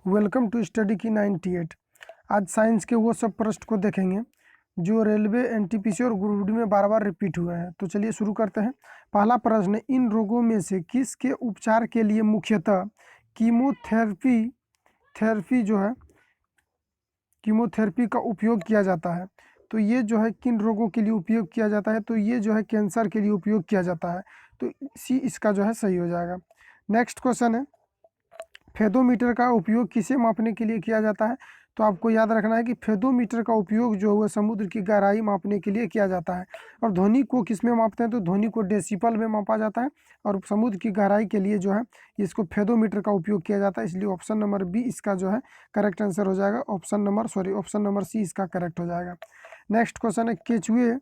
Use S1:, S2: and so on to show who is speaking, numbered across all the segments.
S1: Welcome to study की 98। आज science के वो सब प्रश्न को देखेंगे जो रेलवे एनटीपीसी और ग्रुप डी में बार बार रिपीट हुए हैं। तो चलिए शुरू करते हैं। पहला प्रश्न है, इन रोगों में से किसके उपचार के लिए मुख्यतः कीमोथेरेपी थेरेपी जो है कीमोथेरेपी का उपयोग किया जाता है। तो ये जो है किन रोगों के लिए उपयोग किया जाता है, तो ये जो है कैंसर के लिए उपयोग किया जाता है। तो सी इसका जो है सही हो जाएगा। नेक्स्ट क्वेश्चन है, फेदोमीटर का उपयोग किसे मापने के लिए किया जाता है। तो आपको याद रखना है कि फेदोमीटर का उपयोग जो है समुद्र की गहराई मापने के लिए किया जाता है। और ध्वनि को किस में मापते हैं, तो ध्वनि को डेसिबल में मापा जाता है। और समुद्र की गहराई के लिए जो है इसको फेदोमीटर का उपयोग किया जाता है। इसलिए ऑप्शन नंबर बी इसका जो है करेक्ट आंसर हो जाएगा। ऑप्शन नंबर सी इसका करेक्ट हो जाएगा। नेक्स्ट क्वेश्चन है, केचुए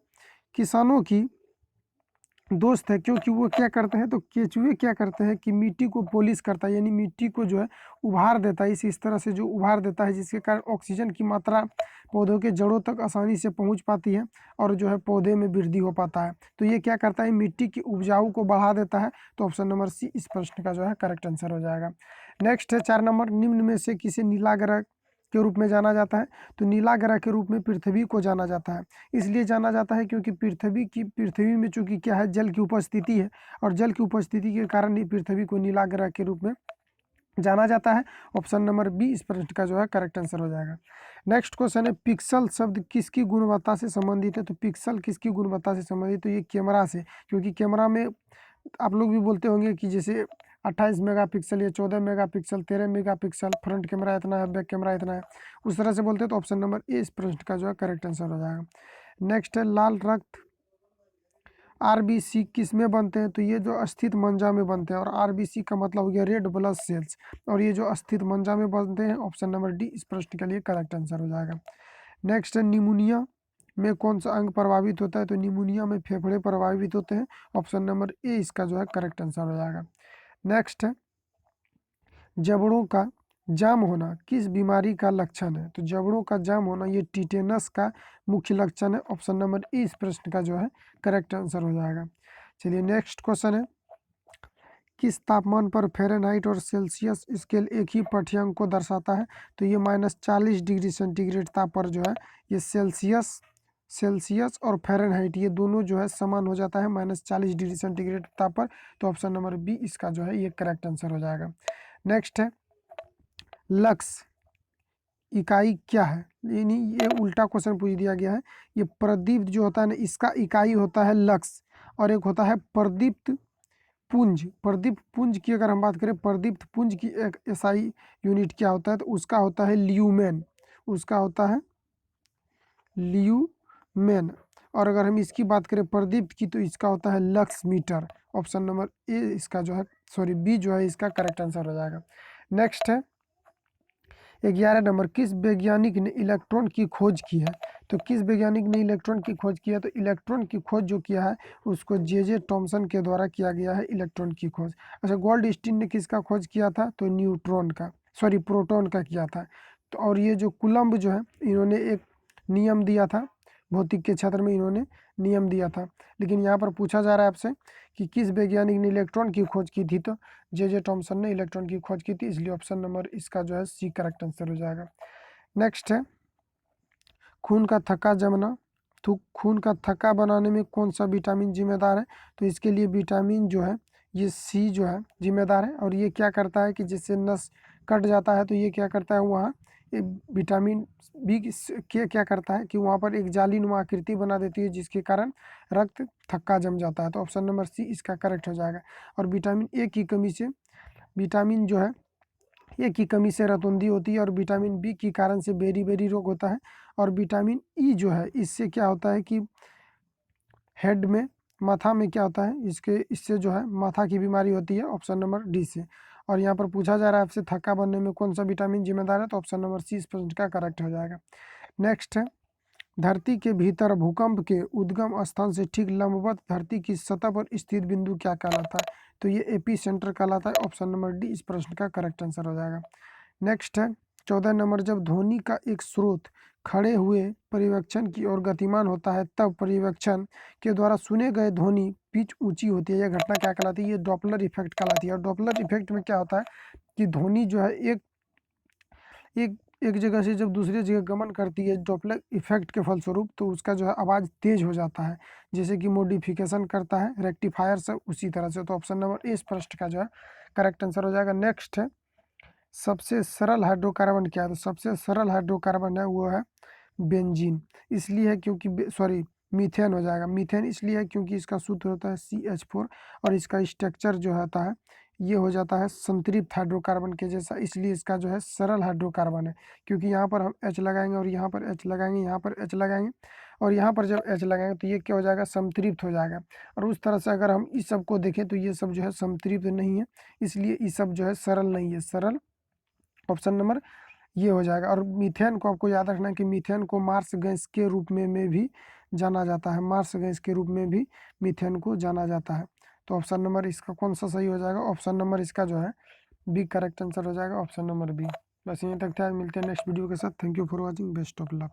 S1: किसानों की दोस्त है क्योंकि वो क्या करते हैं, तो केचुए क्या करते हैं कि मिट्टी को पॉलिश करता है, यानी मिट्टी को जो है उभार देता है। इस तरह से जो उभार देता है जिसके कारण ऑक्सीजन की मात्रा पौधों के जड़ों तक आसानी से पहुंच पाती है और जो है पौधे में वृद्धि हो पाता है। तो ये क्या करता है, मिट्टी की उपजाऊ को बढ़ा देता है। तो ऑप्शन नंबर सी इस प्रश्न का जो है करेक्ट आंसर हो जाएगा। नेक्स्ट है 4 नंबर, निम्न में से किसे नीला ग्रह के रूप में जाना जाता है। तो नीला ग्रह के रूप में पृथ्वी को जाना जाता है। इसलिए जाना जाता है क्योंकि पृथ्वी में चूंकि क्या है, जल की उपस्थिति है। और जल की उपस्थिति के कारण ही पृथ्वी को नीला ग्रह के रूप में जाना जाता है। ऑप्शन नंबर बी इस प्रश्न का जो है करेक्ट आंसर हो जाएगा। नेक्स्ट क्वेश्चन है, पिक्सल शब्द किसकी गुणवत्ता से संबंधित है। तो पिक्सल किसकी गुणवत्ता से संबंधित, तो ये कैमरा से, क्योंकि कैमरा में आप लोग भी बोलते होंगे कि जैसे 28 मेगापिक्सल या 14 मेगापिक्सल, 13 मेगापिक्सल, फ्रंट कैमरा इतना है, बैक कैमरा इतना है, उस तरह से बोलते हैं। तो ऑप्शन नंबर ए इस प्रश्न का जो है करेक्ट आंसर हो जाएगा। नेक्स्ट है, लाल रक्त आरबीसी किस में बनते हैं। तो ये जो अस्थित मंजा में बनते हैं। और आरबीसी का मतलब हो गया रेड ब्लड सेल्स, और ये जो अस्थित मंजा में बनते हैं। ऑप्शन नंबर डी इस प्रश्न के लिए करेक्ट आंसर हो जाएगा। नेक्स्ट है, निमोनिया में कौन सा अंग प्रभावित होता है। तो निमोनिया में फेफड़े प्रभावित होते हैं। ऑप्शन नंबर ए इसका जो है करेक्ट आंसर हो जाएगा। नेक्स्ट है, जबड़ों का जाम होना किस बीमारी का लक्षण है। तो जबड़ों का जाम होना ये टिटेनस का मुख्य लक्षण है। ऑप्शन नंबर ए इस प्रश्न का जो है करेक्ट आंसर हो जाएगा। चलिए नेक्स्ट क्वेश्चन है, किस तापमान पर फ़ारेनहाइट और सेल्सियस स्केल एक ही पाठ्यांक को दर्शाता है। तो ये -40 डिग्री सेंटीग्रेड ताप पर जो है ये सेल्सियस और फ़ारेनहाइट ये दोनों जो है समान हो जाता है -40 डिग्री सेंटीग्रेड ताप पर। तो ऑप्शन नंबर बी इसका जो है ये करेक्ट आंसर हो जाएगा। नेक्स्ट है, लक्स इकाई क्या है, यानी ये उल्टा क्वेश्चन पूछ दिया गया है। ये प्रदीप्त जो होता है ना, इसका इकाई होता है लक्स, और एक होता है प्रदीप्त पुंज। प्रदीप्त पुंज की अगर हम बात करें, प्रदीप्त पुंज की एक एसआई यूनिट क्या होता है, तो उसका होता है ल्यूमेन। उसका होता है ल्यूमेन। और अगर हम इसकी बात करें प्रदीप्त की, तो इसका होता है lux meter. Option number A इसका जो है बी जो है इसका करेक्ट आंसर हो जाएगा। नेक्स्ट है 11 नंबर, किस वैज्ञानिक ने इलेक्ट्रॉन की खोज की है। तो किस वैज्ञानिक ने इलेक्ट्रॉन की खोज की है, तो इलेक्ट्रॉन की खोज जो किया है उसको जे टॉमसन के द्वारा किया गया है, इलेक्ट्रॉन की खोज। अच्छा, गोल्डस्टीन ने किसका खोज किया था, तो प्रोटॉन का किया था। तो और ये जो कुलम्ब जो है, इन्होंने एक नियम दिया था, भौतिक के क्षेत्र में इन्होंने नियम दिया था। लेकिन यहाँ पर पूछा जा रहा है आपसे कि किस वैज्ञानिक ने इलेक्ट्रॉन की खोज की थी, तो जे टॉमसन ने इलेक्ट्रॉन की खोज की थी। इसलिए ऑप्शन नंबर इसका जो है सी करेक्ट आंसर हो जाएगा। नेक्स्ट है, खून का थक्का जमना, तो खून का थक्का बनाने में कौन सा विटामिन जिम्मेदार है। तो इसके लिए विटामिन जो है ये सी जो है जिम्मेदार है। और ये क्या करता है कि जिससे नस कट जाता है, तो ये क्या करता है, वहाँ विटामिन बी के क्या करता है कि वहाँ पर एक जालीनुमा आकृति बना देती है, जिसके कारण रक्त थक्का जम जाता है। तो ऑप्शन नंबर सी इसका करेक्ट हो जाएगा। और विटामिन ए की कमी से विटामिन जो है ए की कमी से रतौंधी होती है, और विटामिन बी के कारण से बेरी रोग होता है। और विटामिन ई जो है इससे क्या होता है कि हेड में, माथा में क्या होता है, इससे जो है माथा की बीमारी होती है। ऑप्शन नंबर डी से। और यहाँ पर पूछा जा रहा है आपसे थक्का बनने में कौन सा विटामिन जिम्मेदार है, तो ऑप्शन नंबर सी इस प्रश्न का करेक्ट हो जाएगा। नेक्स्ट है, धरती के भीतर भूकंप के उद्गम स्थान से ठीक लंबवत धरती की सतह पर स्थित बिंदु क्या कहलाता है। तो ये एपी सेंटर कहलाता है। ऑप्शन नंबर डी इस प्रश्न का करेक्ट आंसर हो जाएगा। नेक्स्ट है 14 नंबर, जब ध्वनि का एक स्रोत खड़े हुए परिवेक्षण की ओर गतिमान होता है, तब परिवेक्षण के द्वारा सुने गए ध्वनि पिच ऊंची होती है। यह घटना क्या कहलाती है, ये डॉपलर इफेक्ट कहलाती है। और डॉपलर इफेक्ट में क्या होता है कि ध्वनि जो है एक एक एक जगह से जब दूसरी जगह गमन करती है डॉपलर इफेक्ट के फलस्वरूप, तो उसका जो है आवाज़ तेज हो जाता है, जैसे कि मॉडिफिकेशन करता है रेक्टिफायर से, उसी तरह से। तो ऑप्शन नंबर ए इस प्रश्न का जो है करेक्ट आंसर हो जाएगा। नेक्स्ट है, सबसे सरल हाइड्रोकार्बन क्या है? तो सबसे सरल हाइड्रोकार्बन है वो है बेंजीन। इसलिए है क्योंकि सॉरी, मीथेन हो जाएगा। मीथेन इसलिए है क्योंकि इसका सूत्र होता है CH4 और इसका स्ट्रक्चर जो होता है ये हो जाता है संतृप्त हाइड्रोकार्बन के जैसा, इसलिए इसका जो है सरल हाइड्रोकार्बन है। क्योंकि यहाँ पर हम H लगाएंगे और यहाँ पर H लगाएंगे, यहाँ पर H लगाएंगे और यहाँ पर जब H लगाएंगे तो ये क्या हो जाएगा? संतृप्त हो जाएगा। और उस तरह से अगर हम इस सब को देखें तो ये सब जो है संतृप्त नहीं है, इसलिए ये सब जो है सरल नहीं है। सरल ऑप्शन नंबर ये हो जाएगा। और मीथेन को आपको याद रखना है कि मीथेन को मार्स गैस के रूप में भी जाना जाता है। मार्स गैस के रूप में भी मीथेन को जाना जाता है। तो ऑप्शन नंबर इसका कौन सा सही हो जाएगा? ऑप्शन नंबर इसका जो है बी करेक्ट आंसर हो जाएगा, ऑप्शन नंबर बी। बस यहीं तक था, मिलते हैं नेक्स्ट वीडियो के साथ। Thank you for watching, best of luck.